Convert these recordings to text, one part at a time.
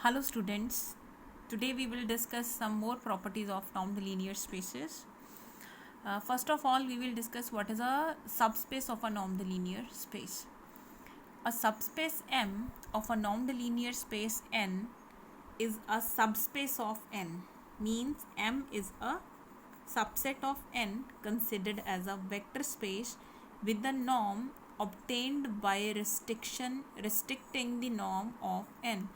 Hello students, today we will discuss some more properties of normed linear spaces. First of all, we will discuss what is a subspace of a normed linear space. A subspace M of a normed linear space N is a subspace of N, means M is a subset of N considered as a vector space with the norm obtained by restricting the norm of N,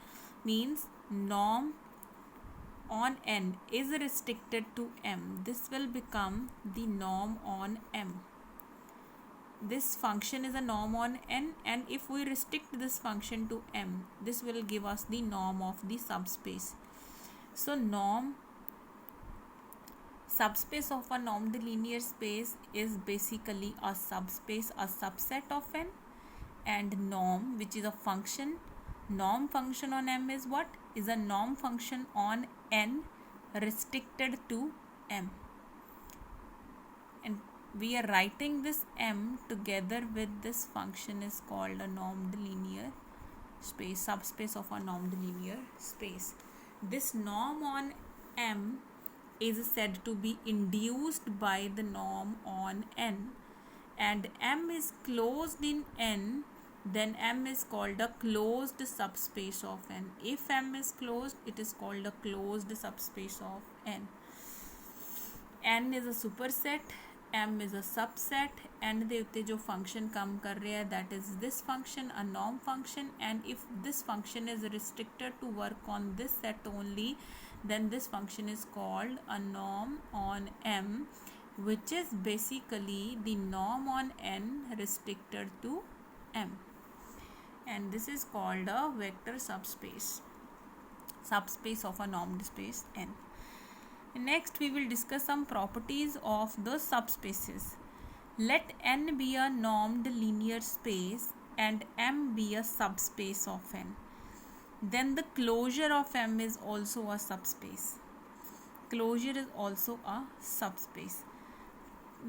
means norm on N is restricted to M. This will become the norm on M. This function is a norm on N, and if we restrict this function to M, this will give us the norm of the subspace. So norm subspace of a normed linear space is basically a subspace, a subset of N, and norm, which is a function. Norm function on M is what? Is a norm function on N restricted to M. And we are writing this M together with this function is called a normed linear space, subspace of a normed linear space. This norm on M is said to be induced by the norm on N, and M is closed in N, then M is called a closed subspace of N. If M is closed, it is called a closed subspace of N. N is a superset, M is a subset, and the उत्ते जो function come कर रहा है, that is this function, a norm function, and if this function is restricted to work on this set only, then this function is called a norm on M, which is basically the norm on N restricted to M. And this is called a vector subspace of a normed space N. Next, we will discuss some properties of the subspaces. Let N be a normed linear space and M be a subspace of N. Then the closure of M is also a subspace. Closure is also a subspace.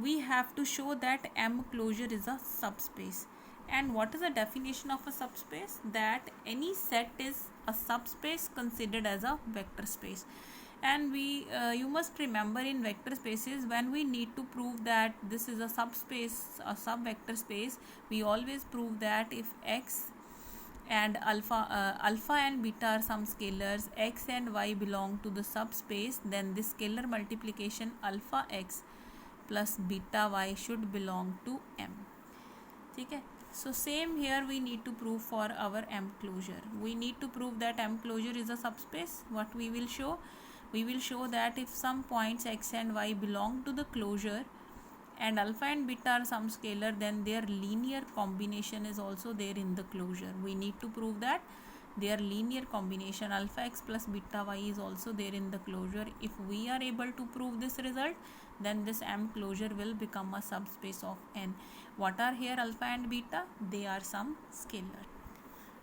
We have to show that M closure is a subspace. And what is the definition of a subspace? That any set is a subspace considered as a vector space. And you must remember, in vector spaces, when we need to prove that this is a subspace, a subvector space, we always prove that if X and alpha and beta are some scalars, X and Y belong to the subspace, then this scalar multiplication alpha X plus beta Y should belong to M. Okay? So same here we need to prove for our M closure. We need to prove that M closure is a subspace. What we will show? We will show that if some points X and Y belong to the closure and alpha and beta are some scalar, then their linear combination is also there in the closure. We need to prove that their linear combination alpha X plus beta Y is also there in the closure. If we are able to prove this result, then this M closure will become a subspace of N. What are here alpha and beta? They are some scalar.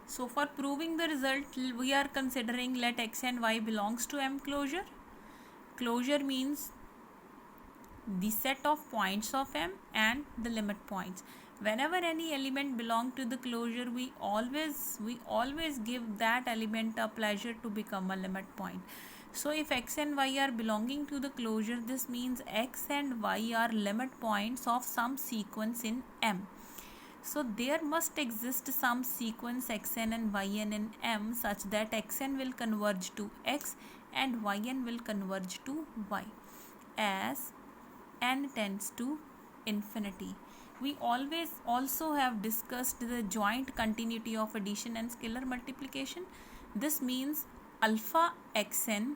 So for proving the result, we are considering let X and Y belongs to M closure. Closure means the set of points of M and the limit points. Whenever any element belong to the closure, we always give that element a pleasure to become a limit point. So if X and Y are belonging to the closure, this means X and Y are limit points of some sequence in M. So there must exist some sequence Xn and Yn in M such that Xn will converge to X and Yn will converge to Y as N tends to infinity. We always also have discussed the joint continuity of addition and scalar multiplication. This means alpha Xn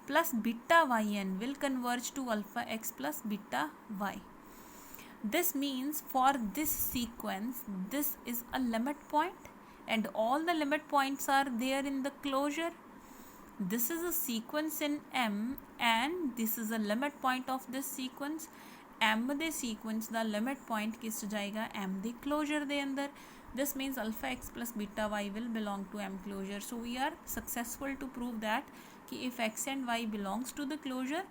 plus beta Yn will converge to alpha X plus beta Y. This means for this sequence, this is a limit point and all the limit points are there in the closure. This is a sequence in M and this is a limit point of this sequence. M the sequence the limit point किस जाएगा M the closure दे अंदर. This means alpha X plus beta Y will belong to M closure. So we are successful to prove that कि if X and Y belongs to the closure,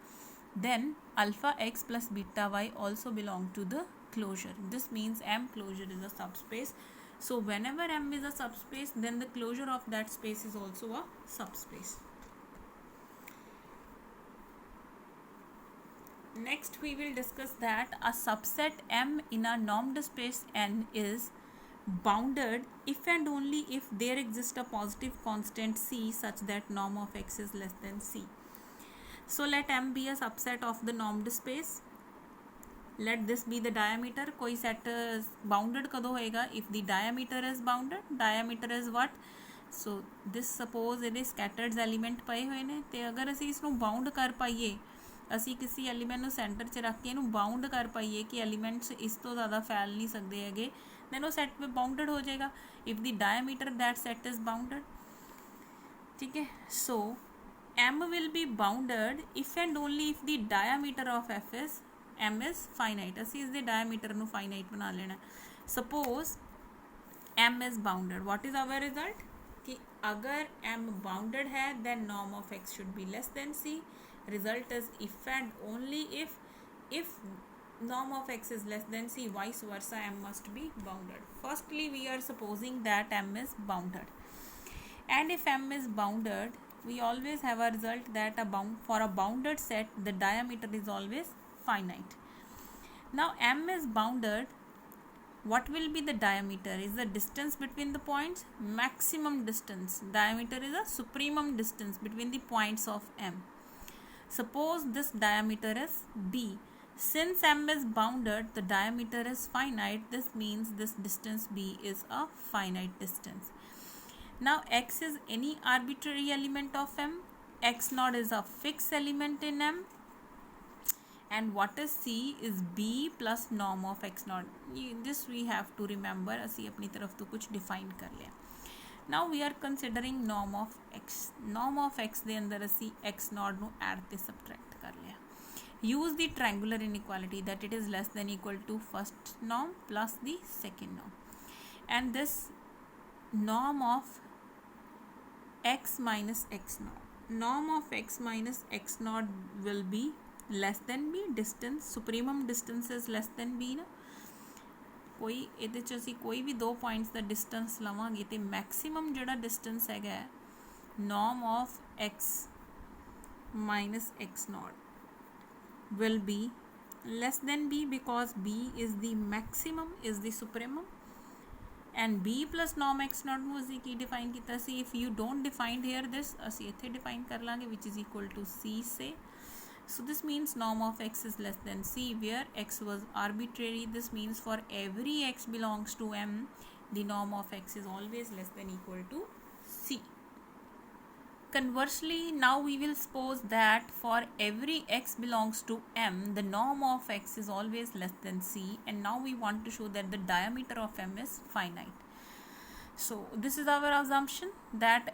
then alpha X plus beta Y also belong to the closure. This means M closure is a subspace So whenever M is a subspace, then the closure of that space is also a subspace. Next we will discuss that a subset M in a normed space N is bounded if and only if there exists a positive constant C such that norm of X is less than C. So let M be a subset of the normed space. Let this be the diameter. कोई set bounded कदों होएगा? If the diameter is bounded, diameter is what? So this suppose ਇਹਦੇ scattered element ਪਏ ਹੋਏ ਨੇ ਤੇ ਅਗਰ ਅਸੀਂ ਇਸ ਨੂੰ bound ਕਰ ਪਾਈਏ, ਅਸੀਂ ਕਿਸੇ ਐਲੀਮੈਂਟ ਨੂੰ ਸੈਂਟਰ 'ਚ ਰੱਖ ਕੇ ਇਹਨੂੰ ਬਾਉਂਡ ਕਰ ਪਾਈਏ ਕਿ ਐਲੀਮੈਂਟਸ ਇਸ ਤੋਂ ਜ਼ਿਆਦਾ ਫੈਲ ਨਹੀਂ ਸਕਦੇ ਹੈਗੇ, then ਉਹ ਸੈਟ में ਬਾਉਂਡਡ ਹੋ ਜਾਏਗਾ if the diameter that set is bounded. ठीक है, so M will be bounded if and only if the diameter of F is M is finite. ਅਸੀਂ ਇਸ ਦੇ diameter ਨੂੰ finite ਬਣਾ ਲੈਣਾ. Suppose M is bounded, what is our result? कि अगर M bounded है then norm of X should be less than C. Result is if and only if norm of X is less than C, vice versa M must be bounded. Firstly we are supposing that M is bounded, and if M is bounded we always have a result that for a bounded set the diameter is always finite. Now M is bounded, what will be the diameter? Is the distance between the points maximum distance. Diameter is a supremum distance between the points of M. Suppose this diameter is D. Since M is bounded, the diameter is finite. This means this distance B is a finite distance. Now X is any arbitrary element of M. X naught is a fixed element in M. And what is C is B plus norm of X naught. This we have to remember. ਅਸੀਂ अपनी तरफ तो कुछ define कर लिया. Now we are considering norm of X. Norm of X ਦੇ ਅੰਦਰ ਅਸੀਂ X naught ਨੂੰ add ਤੇ subtract ਕਰ ਲਿਆ. Use the triangular inequality that it is less than equal to first norm plus the second norm. And this norm of X minus X naught. Norm of X minus X naught will be less than B. Distance, supremum distance is less than B ਨਾ. ਕੋਈ ਇਹਦੇ 'ਚ ਅਸੀਂ ਕੋਈ ਵੀ ਦੋ points ਦਾ distance ਲਵਾਂਗੇ ਤੇ maximum ਜਿਹੜਾ ਡਿਸਟੈਂਸ ਹੈਗਾ ਹੈ norm of X minus X naught will be less than B because B is the maximum, is the supremum, and B plus norm X naught ਨੂੰ ਅਸੀਂ ਕੀ ਡਿਫਾਈਨ ਕੀਤਾ ਸੀ? if you don't define here this ਅਸੀਂ ਇੱਥੇ define ਕਰ ਲਾਂਗੇ which is equal to C say. So this means norm of X is less than C where X was arbitrary. This means for every X belongs to M, the norm of X is always less than equal to C. Conversely, now we will suppose that for every X belongs to M, the norm of X is always less than C, and now we want to show that the diameter of M is finite. So this is our assumption that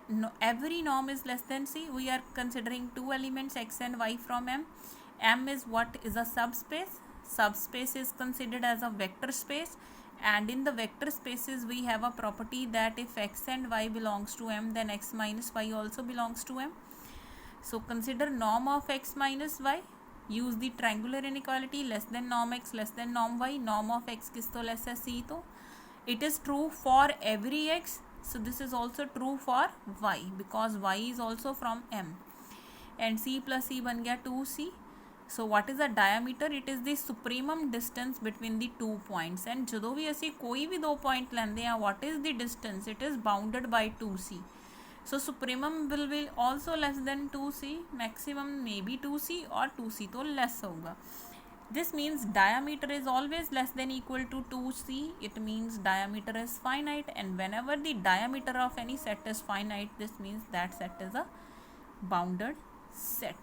every norm is less than C. We are considering two elements X and Y from M. M is what is a subspace. Subspace is considered as a vector space, and in the vector spaces we have a property that if X and Y belongs to M, then X minus Y also belongs to M. So consider norm of X minus Y. Use the triangular inequality less than norm X less than norm Y. Norm of X किस तो less है C तो. It is true for every X, so this is also true for Y because Y is also from M, and C plus C बन गया 2C. So what is the diameter? It is the supremum distance between the two points, and ਜਦੋਂ ਵੀ ਅਸੀਂ ਕੋਈ ਵੀ ਦੋ point ਲੈਂਦੇ ਹਾਂ, what is the distance? It is bounded by 2C. So supremum will be also less than 2C, maximum may be 2C or 2C तो less होगा. This means diameter is always less than equal to 2C. It means diameter is finite, and whenever the diameter of any set is finite, this means that set is a bounded set.